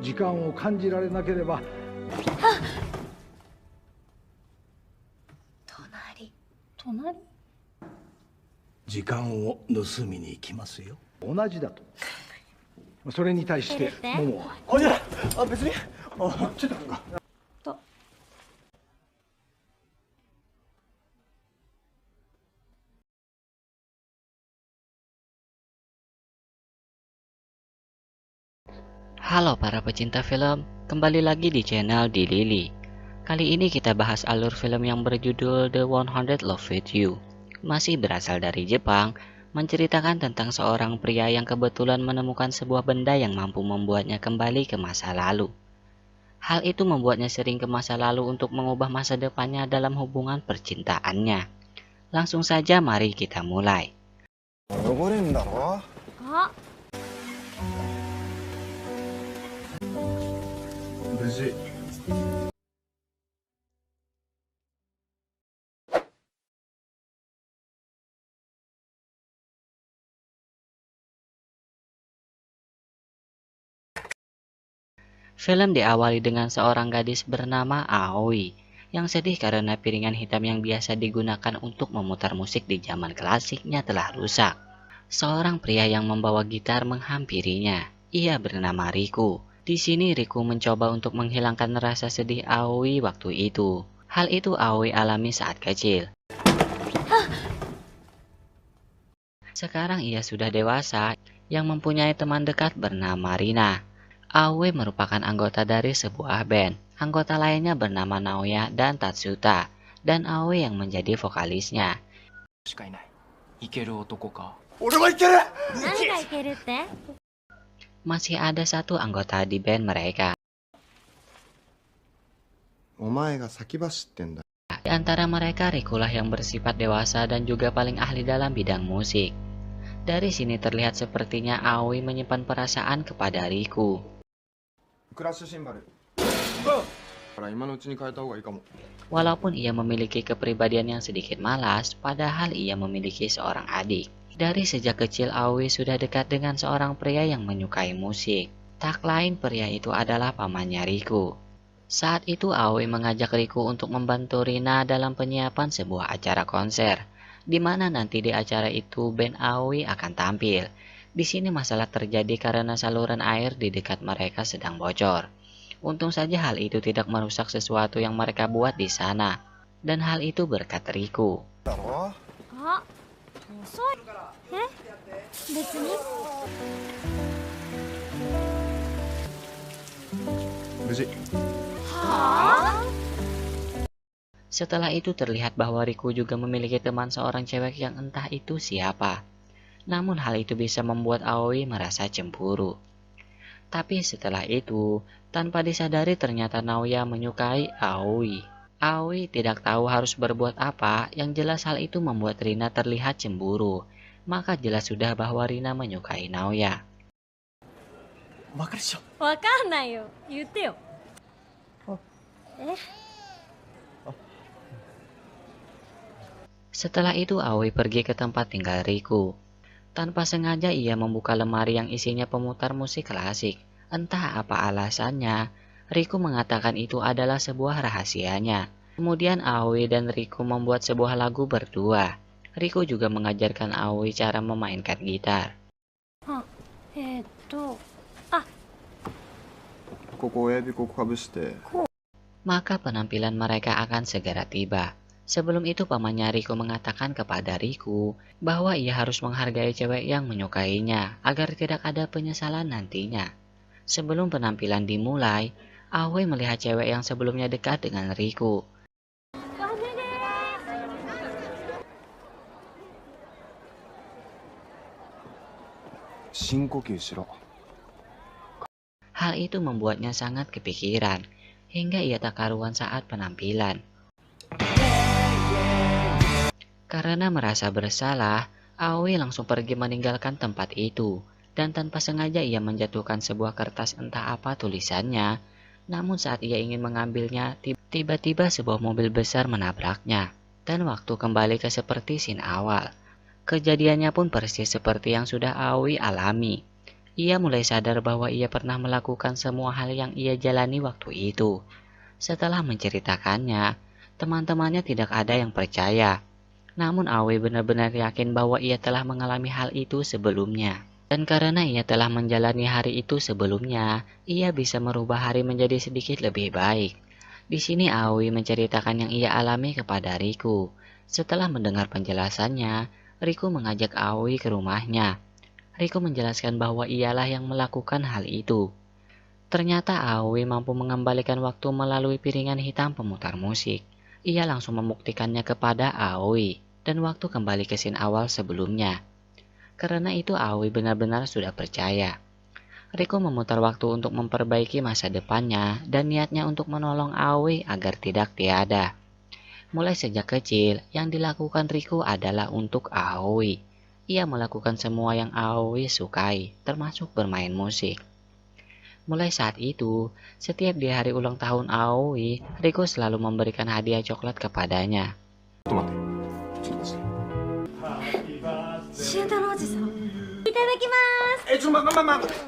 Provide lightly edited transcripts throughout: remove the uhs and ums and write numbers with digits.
時間を感じられなければ。隣時間を盗みに行きますよ。同じだと。それに対してももは。いや、別に。ちょっとなんか。とHalo para pecinta film, kembali lagi di channel Di Lili. Kali ini kita bahas alur film yang berjudul The 100 Love With You. Masih berasal dari Jepang, menceritakan tentang seorang pria yang kebetulan menemukan sebuah benda yang mampu membuatnya kembali ke masa lalu. Hal itu membuatnya sering ke masa lalu untuk mengubah masa depannya dalam hubungan percintaannya. Langsung saja mari kita mulai. 汚れんだろ。あ無事。Film diawali dengan seorang gadis bernama Aoi yang sedih karena piringan hitam yang biasa digunakan untuk memutar musik di zaman klasiknya telah rusak. Seorang pria yang membawa gitar menghampirinya. Ia bernama Riku. Di sini Riku mencoba untuk menghilangkan rasa sedih Aoi waktu itu. Hal itu Aoi alami saat kecil. Sekarang ia sudah dewasa yang mempunyai teman dekat bernama Rina. Aoi merupakan anggota dari sebuah band. Anggota lainnya bernama Naoya dan Tatsuta, dan Aoi yang menjadi vokalisnya. しかいない。いける男か。俺はいける。何がいけるって Masih ada satu anggota di band mereka. お前が先走ってんだ。 Di antara mereka Rikulah yang bersifat dewasa dan juga paling ahli dalam bidang musik. Dari sini terlihat sepertinya Aoi menyimpan perasaan kepada Riku. クラッシュシンバル。から今のうちに変えた方がいいかも。 Walaupun ia memiliki kepribadian yang sedikit malas, padahal ia memiliki seorang adik. Dari sejak kecil Aoi sudah dekat dengan seorang pria yang menyukai musik. Tak lain pria itu adalah pamannya Riku. Saat itu Aoi mengajak Riku untuk membantu Rina dalam penyiapan sebuah acara konser, di mana nanti di acara itu band Aoi akan tampil. Di sini masalah terjadi karena saluran air di dekat mereka sedang bocor. Untung saja hal itu tidak merusak sesuatu yang mereka buat di sana. Dan hal itu berkat Riku. だろ。あ遅い別に無事。 Setelah itu terlihat bahwa Riku juga memiliki teman seorang cewek yang entah itu siapa. Namun hal itu bisa membuat Aoi merasa cemburu. Tapi setelah itu, tanpa disadari ternyata Naoya menyukai Aoi. Aoi tidak tahu harus berbuat apa, yang jelas hal itu membuat Rina terlihat cemburu. Maka jelas sudah bahwa Rina menyukai Naoya. わかるっしょ。わかんないよ言ってよえ Setelah itu Aoi pergi ke tempat tinggal Riku. Tanpa sengaja ia membuka lemari yang isinya pemutar musik klasik. Entah apa alasannya, Riku mengatakan itu adalah sebuah rahasianya. Kemudian Aoi dan Riku membuat sebuah lagu berdua. Riku juga mengajarkan Aoi cara memainkan gitar. ここ親指ここかぶして。 Maka penampilan mereka akan segera tiba. Sebelum itu pamannya Riku mengatakan kepada Riku bahwa ia harus menghargai cewek yang menyukainya agar tidak ada penyesalan nantinya. Sebelum penampilan dimulai, Aoi melihat cewek yang sebelumnya dekat dengan Riku. 深呼吸しろ。 Hal itu membuatnya sangat kepikiran, hingga ia tak karuan saat penampilan. Karena merasa bersalah, Aoi langsung pergi meninggalkan tempat itu, dan tanpa sengaja ia menjatuhkan sebuah kertas entah apa tulisannya. Namun saat ia ingin mengambilnya, tiba-tiba sebuah mobil besar menabraknya. Dan waktu kembali ke seperti scene awal. Kejadiannya pun persis seperti yang sudah Aoi alami. Ia mulai sadar bahwa ia pernah melakukan semua hal yang ia jalani waktu itu. Setelah menceritakannya, teman-temannya tidak ada yang percaya. Namun Aoi benar-benar yakin bahwa ia telah mengalami hal itu sebelumnya. Dan karena ia telah menjalani hari itu sebelumnya, ia bisa merubah hari menjadi sedikit lebih baik. Di sini Aoi menceritakan yang ia alami kepada Riku. Setelah mendengar penjelasannya, Riku mengajak Aoi ke rumahnya. Riku menjelaskan bahwa ialah yang melakukan hal itu. Ternyata Aoi mampu mengembalikan waktu melalui piringan hitam pemutar musik. Ia langsung membuktikannya kepada Aoi, dan waktu kembali ke scene awal sebelumnya. Karena itu Aoi benar-benar sudah percaya. Riku memutar waktu untuk memperbaiki masa depannya dan niatnya untuk menolong Aoi agar tidak tiada. Mulai sejak kecil, yang dilakukan Riku adalah untuk Aoi. Ia melakukan semua yang Aoi sukai, termasuk bermain musik. Mulai saat itu, setiap di hari ulang tahun Aoi, Riku selalu memberikan hadiah coklat kepadanya. ちょっと待ってちょっと待って 俊太郎おじさん、いただきます。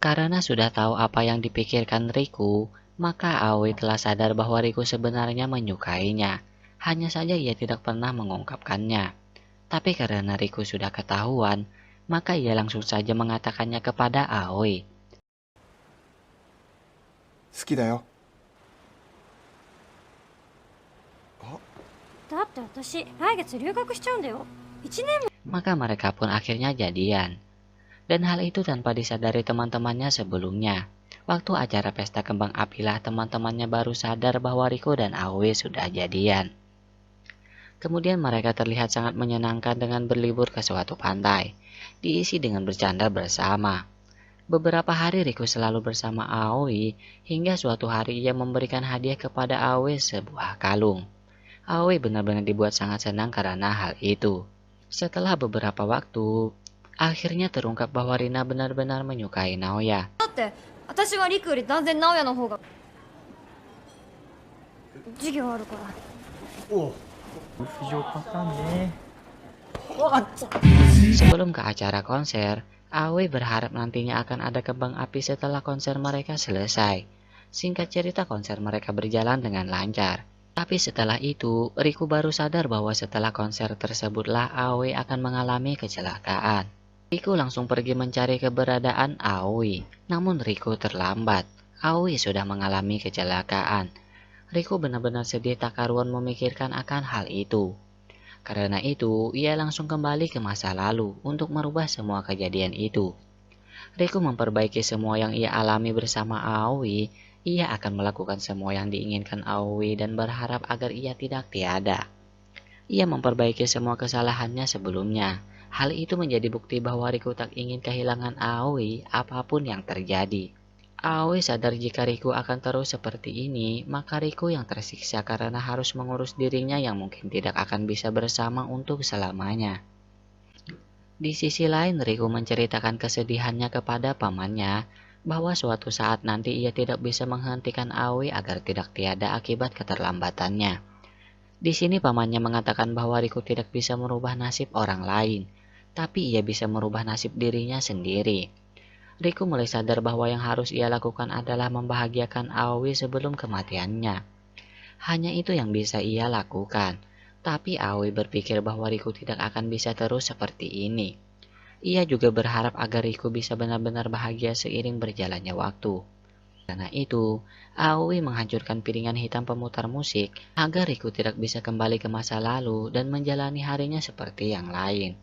Karena sudah tahu apa yang dipikirkan Riku, maka Aoi telah sadar bahwa Riku sebenarnya menyukainya. Hanya saja ia tidak pernah mengungkapkannya. Tapi karena Riku sudah ketahuan, maka ia langsung saja mengatakannya kepada Aoi. 好きだよ。だって私来月留学しちゃうんだよ。1年も。 Maka mereka pun akhirnya jadian. Dan hal itu tanpa disadari teman-temannya sebelumnya. Waktu acara pesta kembang apilah teman-temannya baru sadar bahwa Riku dan Aoi sudah jadian. Kemudian mereka terlihat sangat menyenangkan dengan berlibur ke suatu pantai, diisi dengan bercanda bersama. Beberapa hari Riku selalu bersama Aoi, hingga suatu hari ia memberikan hadiah kepada Aoi sebuah kalung. Aoi benar-benar dibuat sangat senang karena hal itu. Setelah beberapa waktu, akhirnya terungkap bahwa Rina benar-benar menyukai Naoya. だって私はリクより断然直哉の方が授業あるから。 Sebelum ke acara konser, Aoi berharap nantinya akan ada kembang api setelah konser mereka selesai. Singkat cerita, konser mereka berjalan dengan lancar. Tapi setelah itu, Riku baru sadar bahwa setelah konser tersebutlah Aoi akan mengalami kecelakaan. Riku langsung pergi mencari keberadaan Aoi. Namun Riku terlambat. Aoi sudah mengalami kecelakaan. Riku benar-benar sedih tak karuan memikirkan akan hal itu. Karena itu, ia langsung kembali ke masa lalu untuk merubah semua kejadian itu. Riku memperbaiki semua yang ia alami bersama Aoi. Ia akan melakukan semua yang diinginkan Aoi dan berharap agar ia tidak tiada. Ia memperbaiki semua kesalahannya sebelumnya. Hal itu menjadi bukti bahwa Riku tak ingin kehilangan Aoi apapun yang terjadi. Aoi sadar jika Riku akan terus seperti ini, maka Riku yang tersiksa karena harus mengurus dirinya yang mungkin tidak akan bisa bersama untuk selamanya. Di sisi lain, Riku menceritakan kesedihannya kepada pamannya bahwa suatu saat nanti ia tidak bisa menghentikan Aoi agar tidak tiada akibat keterlambatannya. Di sini pamannya mengatakan bahwa Riku tidak bisa merubah nasib orang lain, tapi ia bisa merubah nasib dirinya sendiri. Riku mulai sadar bahwa yang harus ia lakukan adalah membahagiakan Aoi sebelum kematiannya. Hanya itu yang bisa ia lakukan. Tapi Aoi berpikir bahwa Riku tidak akan bisa terus seperti ini. Ia juga berharap agar Riku bisa benar-benar bahagia seiring berjalannya waktu. Karena itu, Aoi menghancurkan piringan hitam pemutar musik agar Riku tidak bisa kembali ke masa lalu dan menjalani harinya seperti yang lain.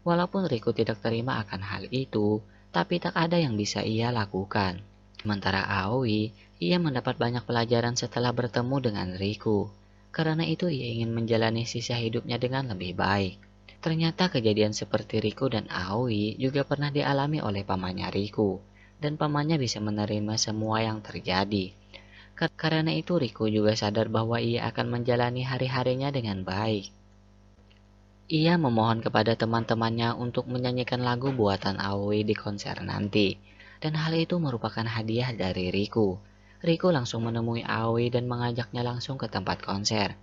Walaupun Riku tidak terima akan hal itu, tapi tak ada yang bisa ia lakukan. Sementara Aoi, ia mendapat banyak pelajaran setelah bertemu dengan Riku. Karena itu ia ingin menjalani sisa hidupnya dengan lebih baik. Ternyata kejadian seperti Riku dan Aoi juga pernah dialami oleh pamannya Riku. Dan pamannya bisa menerima semua yang terjadi. Karena itu Riku juga sadar bahwa ia akan menjalani hari-harinya dengan baik. Ia memohon kepada teman-temannya untuk menyanyikan lagu buatan Aoi di konser nanti. Dan hal itu merupakan hadiah dari Riku. Riku langsung menemui Aoi dan mengajaknya langsung ke tempat konser.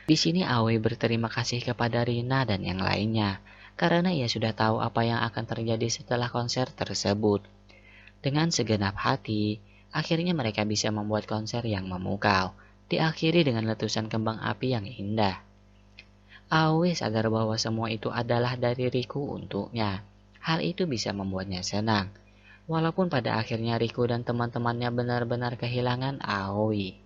Di sini Aoi berterima kasih kepada Rina dan yang lainnya karena ia sudah tahu apa yang akan terjadi setelah konser tersebut. Dengan segenap hati, akhirnya mereka bisa membuat konser yang memukau, diakhiri dengan letusan kembang api yang indah. Aoi sadar bahwa semua itu adalah dari Riku untuknya. Hal itu bisa membuatnya senang, walaupun pada akhirnya Riku dan teman-temannya benar-benar kehilangan Aoi.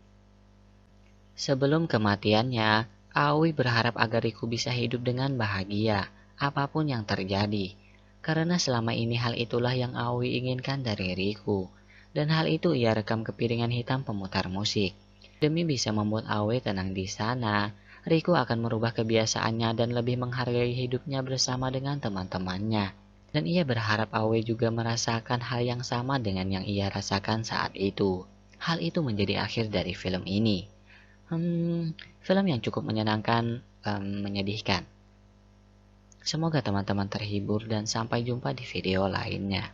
Sebelum kematiannya, Aoi berharap agar Riku bisa hidup dengan bahagia, apapun yang terjadi. Karena selama ini hal itulah yang Aoi inginkan dari Riku. Dan hal itu ia rekam ke piringan hitam pemutar musik. Demi bisa membuat Aoi tenang di sana, Riku akan merubah kebiasaannya dan lebih menghargai hidupnya bersama dengan teman-temannya. Dan ia berharap Aoi juga merasakan hal yang sama dengan yang ia rasakan saat itu. Hal itu menjadi akhir dari film ini. Film yang cukup menyenangkan, menyedihkan. Semoga teman-teman terhibur dan sampai jumpa di video lainnya.